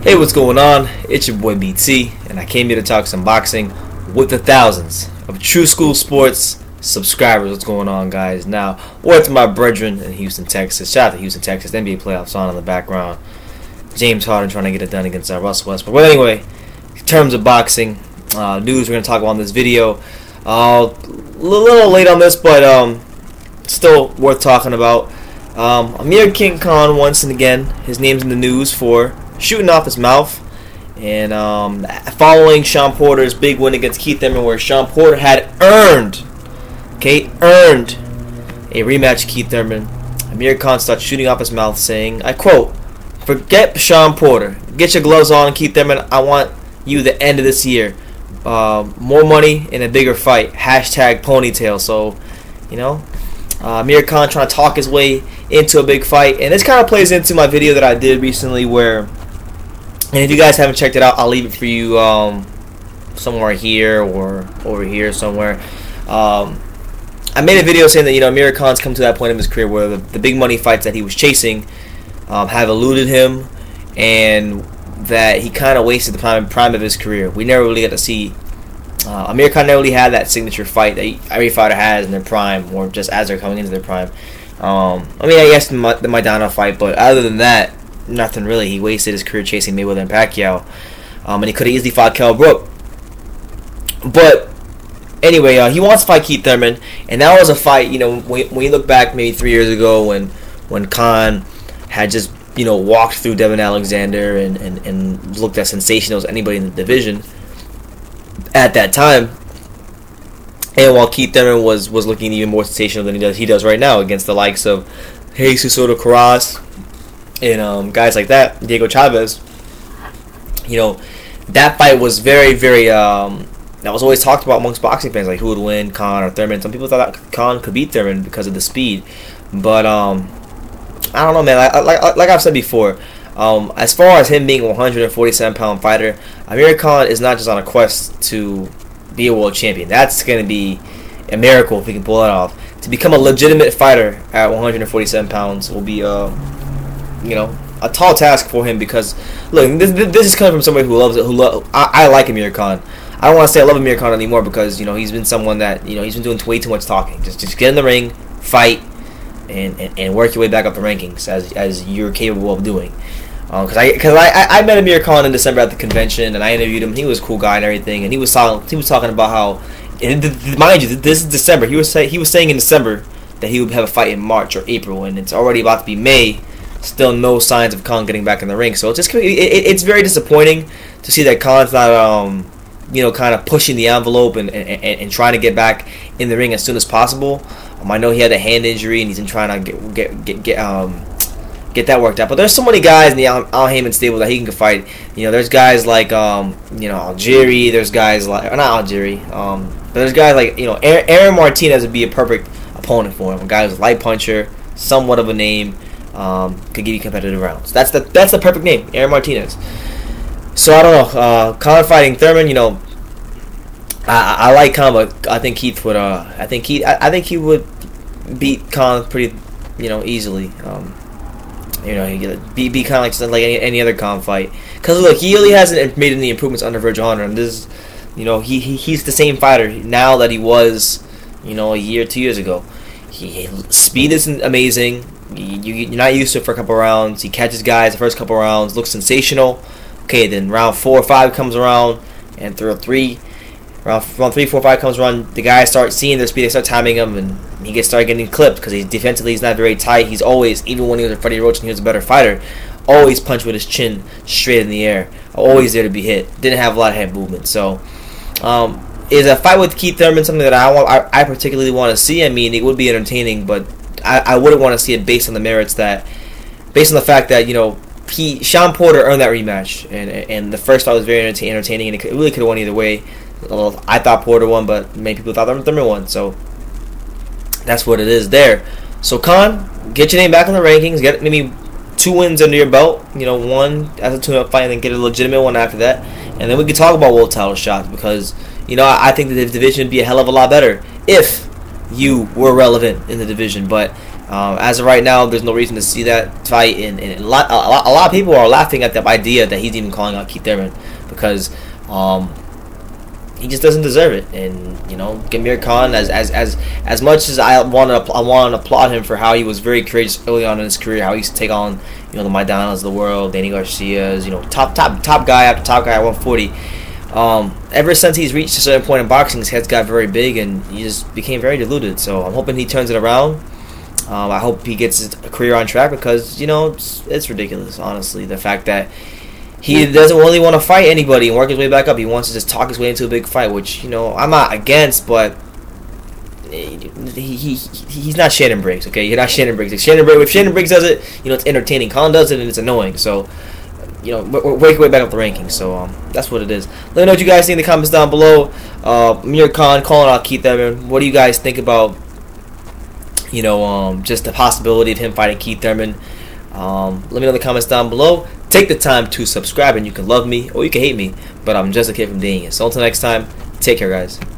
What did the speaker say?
Hey, what's going on? It's your boy BT, and I came here to talk some boxing with the thousands of True School Sports subscribers. What's going on, guys? Now, word to my brethren in Houston, Texas. Shout out to Houston, Texas. The NBA playoffs on in the background. James Harden trying to get it done against Russell Westbrook. Well, anyway, in terms of boxing news, we're going to talk about in this video. A little late on this, but still worth talking about. Amir King Khan, once and again, his name's in the news for shooting off his mouth, and following Sean Porter's big win against Keith Thurman, where Sean Porter had earned a rematch. Keith Thurman, Amir Khan starts shooting off his mouth, saying, I quote, "Forget Sean Porter. Get your gloves on, Keith Thurman. I want you the end of this year. More money in a bigger fight. Hashtag ponytail." So, Amir Khan trying to talk his way into a big fight, and this kind of plays into my video that I did recently where, and if you guys haven't checked it out, I'll leave it for you somewhere here or over here somewhere. I made a video saying that Amir Khan's come to that point in his career where the big money fights that he was chasing have eluded him, and that he kind of wasted the prime of his career. We never really got to see Amir Khan never really had that signature fight that every fighter has in their prime, or just as they're coming into their prime. I guess the Maidana fight, but other than that, nothing really. He wasted his career chasing Mayweather and Pacquiao, and he could have easily fought Kell Brook. But anyway, he wants to fight Keith Thurman, and that was a fight. When you look back maybe 3 years ago, when Khan had just walked through Devin Alexander and looked as sensational as anybody in the division at that time, and while Keith Thurman was looking even more sensational than he does right now against the likes of Jesus Soto Karass and guys like that, Diego Chavez, that fight was very, very that was always talked about amongst boxing fans, like who would win, Khan or Thurman. Some people thought that Khan could beat Thurman because of the speed, but I don't know, man. Like I've said before, as far as him being a 147-pound fighter, Amir Khan is not just on a quest to be a world champion. That's going to be a miracle if he can pull that off. To become a legitimate fighter at 147 pounds will be a tall task for him, because look, this is coming from somebody who loves it. I like Amir Khan. I don't want to say I love Amir Khan anymore, because he's been someone that he's been doing way too much talking. Just get in the ring, fight, and work your way back up the rankings as you're capable of doing. Because I met Amir Khan in December at the convention, and I interviewed him. He was a cool guy and everything, and he was talking about how, and mind you, this is December. He was saying in December that he would have a fight in March or April, and it's already about to be May. Still no signs of Khan getting back in the ring. So it's very disappointing to see that Khan's not kind of pushing the envelope and trying to get back in the ring as soon as possible. I know he had a hand injury, and he's been trying to get that worked out. But there's so many guys in the Al Heyman stable that he can fight. There's guys like Algieri. There's guys like, not Algieri, but there's guys like Aaron Martinez would be a perfect opponent for him. A guy who's a light puncher, somewhat of a name, could give you competitive rounds. That's the perfect name, Aaron Martinez. So I don't know. Khan fighting Thurman, I like Khan, but I think Keith would. I think he would beat Khan pretty, easily. He'd be kind of like any other Khan fight. Because look, he really hasn't made any improvements under Virgil Hunter, and this, he's the same fighter now that he was, a year, 2 years ago. Speed isn't amazing. You're not used to it for a couple rounds. He catches guys the first couple rounds, looks sensational. Okay, then round 4 or 5 comes around, and round 3, 4, 5 comes around, the guys start seeing their speed, they start timing him, and he started getting clipped because defensively he's not very tight. He's always, even when he was a Freddie Roach and he was a better fighter, always punched with his chin straight in the air, always there to be hit. Didn't have a lot of head movement. So, is a fight with Keith Thurman something that I particularly want to see? I mean, it would be entertaining, but I wouldn't want to see it based on the merits based on the fact that Sean Porter earned that rematch, and the first fight was very entertaining, and it really could have won either way. I thought Porter won, but many people thought Thurman won, so that's what it is there. So Khan, get your name back in the rankings, get maybe 2 wins under your belt, one as a tune-up fight, and then get a legitimate one after that, and then we can talk about world title shots, because I think that the division would be a hell of a lot better if you were relevant in the division. But As of right now, there's no reason to see that fight, and a lot of people are laughing at the idea that he's even calling out Keith Thurman because he just doesn't deserve it. And you know, Amir Khan, as much as I want to applaud him for how he was very courageous early on in his career, how he used to take on, you know, the Maidanas of the world, Danny Garcia's, you know, top guy after top guy at 140. Ever since he's reached a certain point in boxing, his head's got very big and he just became very deluded. So I'm hoping he turns it around. I hope he gets his career on track because, you know, it's ridiculous, honestly, the fact that he doesn't really want to fight anybody and work his way back up. He wants to just talk his way into a big fight, which, you know, I'm not against, but he's not Shannon Briggs, okay? You're not Shannon Briggs. If Shannon Briggs does it, you know, it's entertaining. Khan does it, and it's annoying. So, you know, work your way back up the rankings. So, that's what it is. Let me know what you guys think in the comments down below. Amir Khan calling out Keith Thurman. What do you guys think about, you know, just the possibility of him fighting Keith Thurman? Let me know in the comments down below. Take the time to subscribe, and you can love me or you can hate me, but I'm just a kid from Daniel. So until next time, take care, guys.